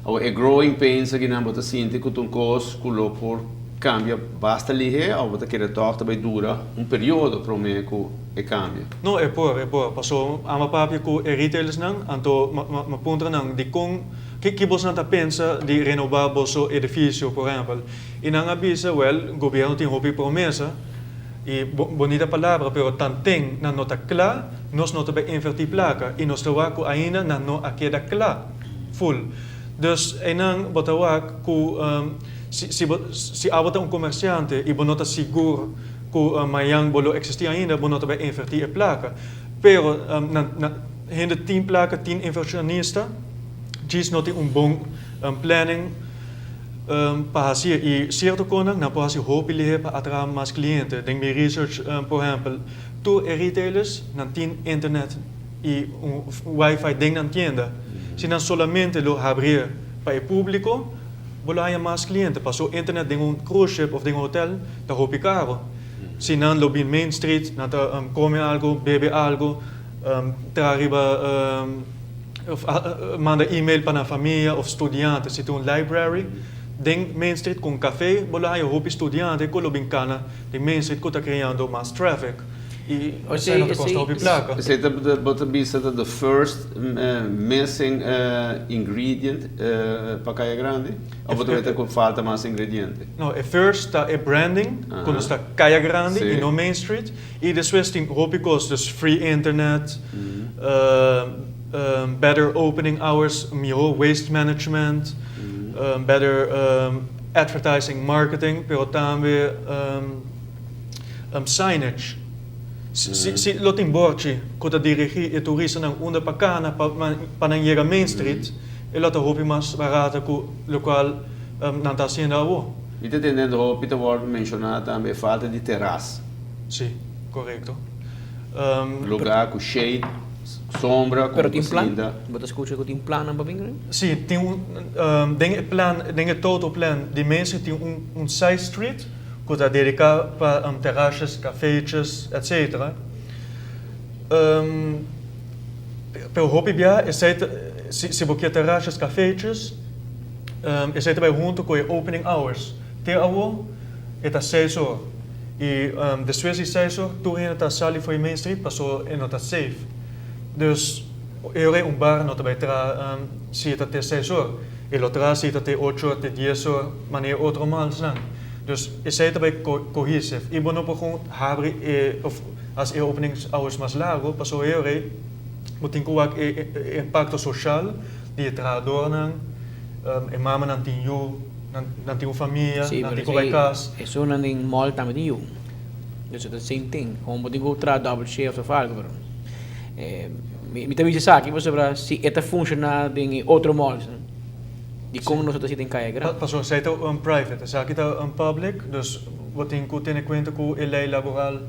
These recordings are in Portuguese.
Ou é growing pains que não bota sinto que um cos culo por cambia basta ali ou bota que retorta vai dura período para mim que cambia. Não, é por. Passou a uma papi com retailers não, então uma ponta não de com que você não pensa de renovar o edifício, por exemplo. E não avisa, o governo tem uma promessa. E bonita palavra, pero tanting na nota klar, nós não também invertir placa e nós tawag ainda na no queda klar, full. Dus enang botawag ku si abota comerciante e bonota seguro ku mayang bolo existia ainda bonota vai invertir a placa. Pero hende 10 placa 10 inversionista, diz não tem bom planning para fazer e certo coisa não pode ser hope lihe para atrair mais clientes. Denk bij research, por exemplo, tu retailers não tem internet e wifi ding não tienda. Se não solamente lo abrir para o público, bolaya mais clientes. Passou internet ding cruise ship of ding hotel, da hope caro. Se não lo bin Main Street, não ta come algo, bebe algo, trariba manda e-mail para a família of estudiantes, se tu library. Ding Main Street com café, bolaya hope estudiante, com lo bincana, de Main Street que está criando mais traffic. E você não costa hope placa. Você está botando the first missing ingredient para Caia Grande? Ou você vai com falta mais ingrediente? Não, first está branding, quando está Caia Grande e no Main Street, e depois tem hope costas free internet, better opening hours, melhor waste management. Better advertising, marketing, pero também signage. Se lo tem borte, quando dirigir e turista não unda para cana para ir a Main Street, ele está roupa mais barata que o local não está sendo a E está entendendo roupa que você mencionar também falta de terraça. Sim, correto. Lugar com shade. Sombra, pero tem plan? Você escuta que tem plano para vir? Sim, tem tem todo plan de mensen tem side street que está dedicado para terraças, cafés, etc. Pero hobby bia, se você terraças, cafés, é vai junto com opening hours. Tem algo é 6 horas. E depois de 6 horas, tu ainda sali foi Main Street, passou e não está safe. Dus eu bar não vai tra se até 6 horas. Ele traz se até 8 até 10 horas, mas é outro mal não. Dus esse também cohesive. E bom não por abre of as openings hours mais largo, passou eu moet tem que impacto social de trabalhador não, e mama não tem eu, não tem família, não tem como casa. Isso não tem mal também eu. Dus the same thing. Como tem que tra double shift of algo, bro. Mi também sa que você para se eta funciona em outro modo de como nós estamos em Caia Grande. Passou se é private, se aqui está public, dus wat tem que ter em conta com a lei laboral.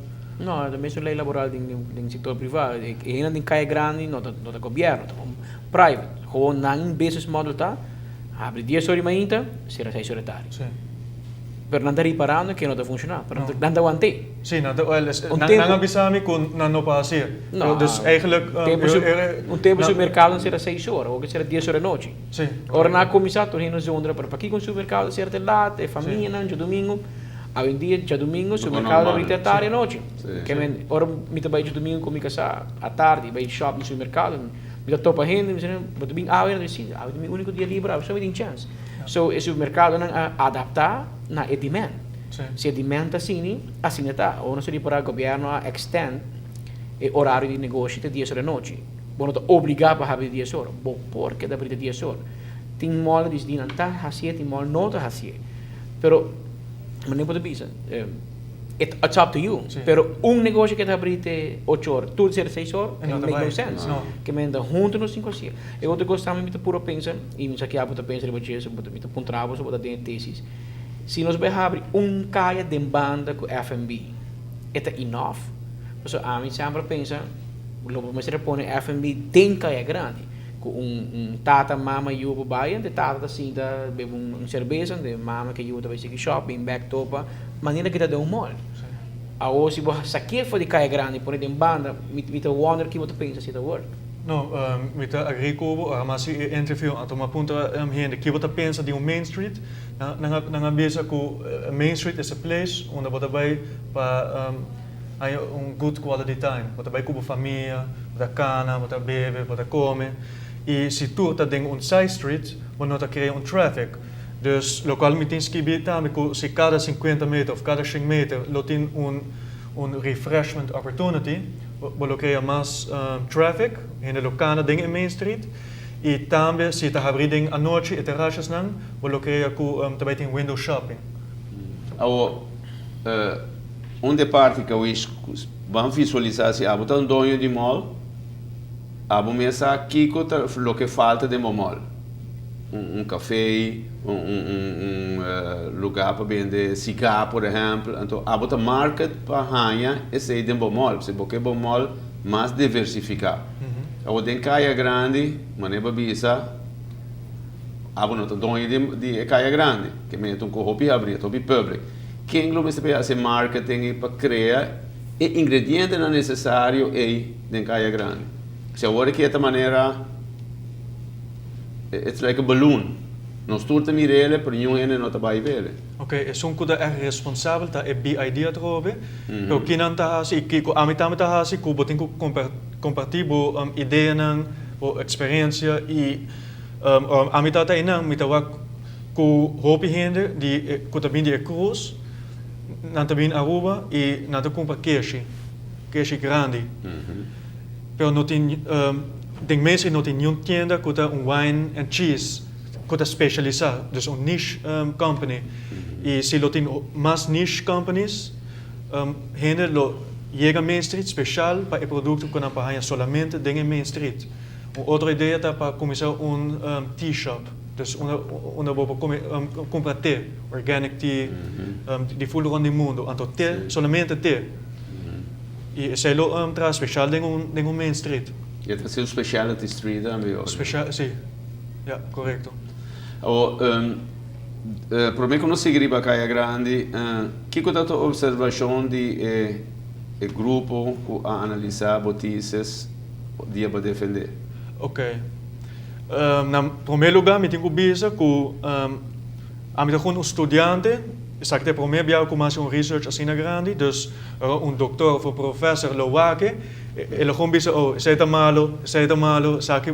Não, também é lei laboral em setor privado. E ainda em Caia Grande não é governo, é private. Como não business model tá, abre 10 horas ainda, será 6 horas tarde. Sim. Pero não está reparando que não está funcionando, pero não está aguantando. Sim, não avisamos que não passa. Não, dus eigenlijk tempo no mercado será 6 horas, ou que será 10 horas da noite. Sim. Ora na comissão, tu não zondra para aqui com o supermercado será lá, é família, não, dia domingo. Hoje em dia, dia domingo, o supermercado abre até tarde e noite. Ora, me trabalho dia domingo com minha casa à tarde, vai shopping no supermercado, me topa renda, me diz, mas domingo, domingo único dia livre, só me tem chance. So, esse mercado não adaptar na demand. Se a demand está assim está. Ou não seria para o governo a extend o horário de negócio de 10 horas da noite. Bom, não obrigado a fazer 10 horas. Bom, porque dá para 10 horas. Tem mola de não está assim, tem mola não está assim. Pero, mas nem pode pensar. It's up to you. Pero negócio que está abrindo 8 horas, tudo ser 6 horas, não make no sense. Que me anda junto nos 5 dias. Eu vou gostar muito puro pensar, e me aqui a botar pensar depois eu vou muito pontravo, vou dar tesis. Se nós vai abrir caia de banda com F&B, é enough. Então a mim sempre pensa, logo mais repõe F&B tem caia grande. Com tata mama e o baia, de tata assim da bebe cerveja, de mama que eu vai seguir shopping, back topa, maneira que dá de mall. A hoje se você saque foi de caia grande, por em banda, me wonder que você pensa se tá work. No, mita agrikobo, mas interview ato mapunta gente que bota pensa de Main Street, nanga bisa ku Main Street is a place onde bota vai para good quality time, bota vai com família, bota cana, bota bebe, bota come. E se tu tá dentro side street, bota cria traffic. Dus lokaal meetings kibi também ku se cada 50 meter of cada 100 meter lotin refreshment opportunity. We krijgen mais traffic in de lokale dingen in Main Street. E também se tá abrindo à noite e terraças não, we krijgen também tem window shopping. Onde parte que vamos visualizar se há um dono de mall, há começar aqui com o que falta de mall, café, lugar para vender cigarro, por exemplo. Então, há um market para ganhar esse de mall, porque o mall mais diversificado. Há tem caia grande, mas não é babisa. Há dono de caia grande, que me um hobby abrir, hobby público. Quem não precisa fazer marketing para criar e ingrediente não necessário é de caia grande. Se agora que esta maneira, it's like a balloon. Não estou a mirar ele, por nenhum ene não está vai ver. Ok, é só que é responsável tá é bem idea trobe. Eu que não tá assim, que a mim também tá assim, que botem compartilhar ideia não, ou experiência e a mim tá aí não, me tá com hobby gente de que tá vindo de cruz, não tá vindo Aruba e não tá compra queixe grande. Pero não tem denk mensen não tem nenhuma tienda que tá wine and cheese que está specializado, dus niche company. E se lo tem mais niche companies, gente lo llega Main Street special para o produto que não paga solamente dentro Main Street. Outra ideia é para começar tea shop, dus onde vou comprar té, organic tea, de full rond do mundo, então té, somente té. E se lo traz special dentro Main Street. E é o specialty street também. Special, sim, ja, correto. Para mim, quando se gripa Caia Grande, que é a observação de grupo que analisar notícias dia para defender? Ok. Na primeiro lugar, me tenho que dizer que a mim é estudante, sabe que primeiro eu comecei research assim na grande, dus doutor ou professor lo wake. Ele combina, isso é malo, sabe que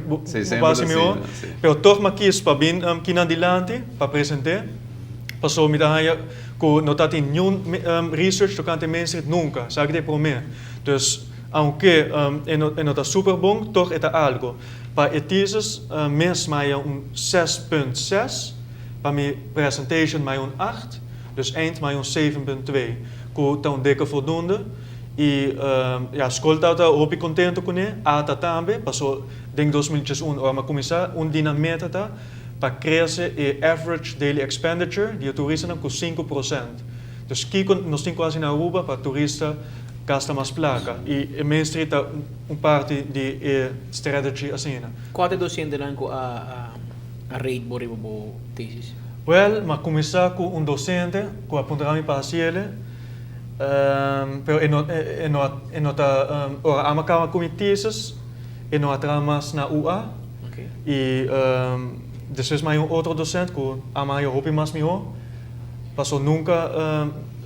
base meu, pero toch mas quis para vir aqui adiante para apresentar, passou me daí que não tá tem nenhum research tocante Main Street nunca, sabe que é primeiro, dus aunque não tá super bom, toch é algo. Para etisas mês mais 6.6, para minha presentation mais 8, dus eind mais 7.2, que tá dikke voldoende. E a escola está muito contente com ele, a também, passou em 2021, vamos começar dinamite para crescer o average daily expenditure de turistas com 5%. Então, aqui nós temos quase na Aruba para turista gasta mais placa e Main Street é parte de estratégia assim. Qual é o docente lá com a rate por o tesis? Well, mas começar com docente que apontará para ele. Pero ora amacama comitéses e não atramas na UA e depois mais outro docente que ama eu hobby mais meu passou nunca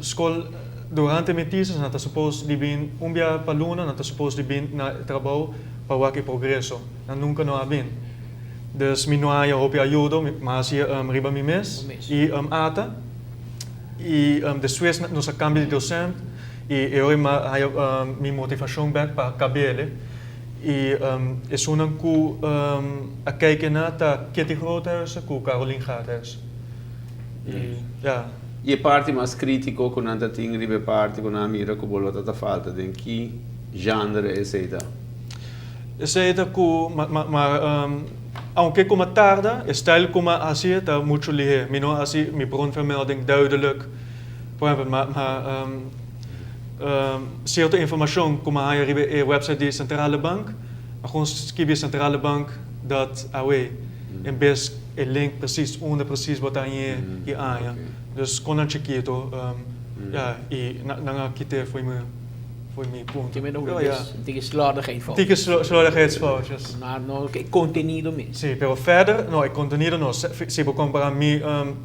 escola durante meses não está suposto de vir dia para luna não está suposto de vir na trabalho para o que progresso nunca não há bem dus me não há hobby ajuda mas riba mi mes e ata e depois nós cambiamos de docente e eu minha motivação back para cabelo e é só não que a kijken na ta Kitty Groothuis com Caroline Gaathuis e a parte mais crítica quando anda tem ribe parte quando a mira que bolota ta falta de que gênero é essa que aunque como tarda, stijl como assim está muito ligeiro. Mino assim, minha bronvermelding duidelijk. Por exemplo, certa informação como a website da Centrale Bank, maar gewoon skip de Centrale Bank dat away. En best een link precies onder precies wat aan je aan. Dus kon een chiquito, ja, e na kite foi me foi meu ponto. Que menos Pero, tem slordigheid voor. Tige slordigheidsfoutjes. No, que contenido mesmo. Sim, pero verder, no, o conteúdo não. Se eu comparar mi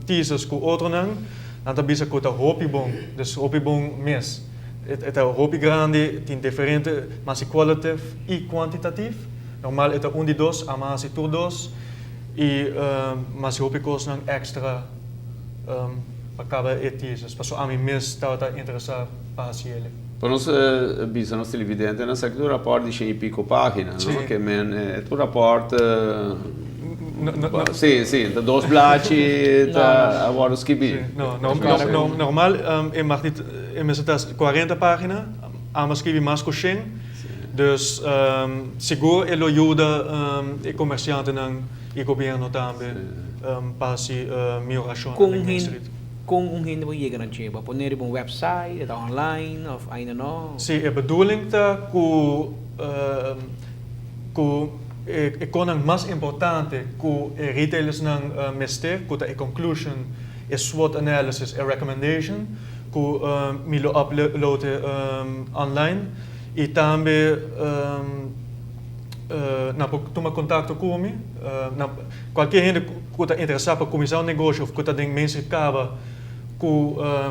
teasers com outro não, então bisa com o hopi bom, dus hopi bom mes. Het é hopi grande, tem diferente, mas qualitativo e quantitativo. Normal é um de dois, a mais tur dois, e mas hopi cost não extra para cada teasers. Passo a mim mes está interessado para ele. Para nós, bisa nós televidente, nós aqui o rapport de 100 e pico páginas, Sim. não? Que é o rapport, sim, de dois blaadjes, agora os que bi. Normal, je mag het 40 pagina, maar schrijven mais com 100. Dus seguro ele ajuda o comerciante e governo também para se melhoração. Com gente vai chegar na chega, poner um website, online of ainda não. Sim, a bedoeling tá com a coisa mais importante que retailers não mester, que a conclusion, a SWOT analysis, a recommendation, que me lo upload online e também toma contato comigo, qualquer gente que está interessado para começar um negócio ou que está dentro de mercado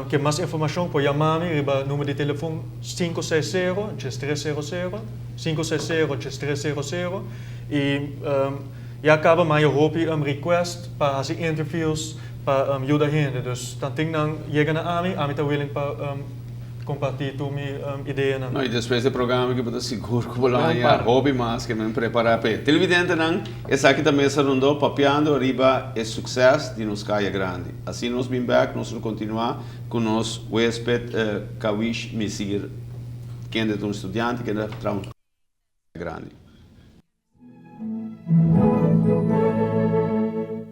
que mais informação pode chamar-me, riba número de telefone 560-300, 560-300 e acaba mais hopi request para fazer interviews para ajudar a gente. Dus dan denk dan chega na mim está willing para compartilhar tu minha ideia. Não, e depois do programa que eu seguro que vou lá e hobby mais que me preparar para. Televidente não, essa aqui também se rondou papiando arriba é sucesso de nos caia grande. Assim nós bem back, nós vamos continuar com nós o expert Kawish Messir, que é um estudante que é grande.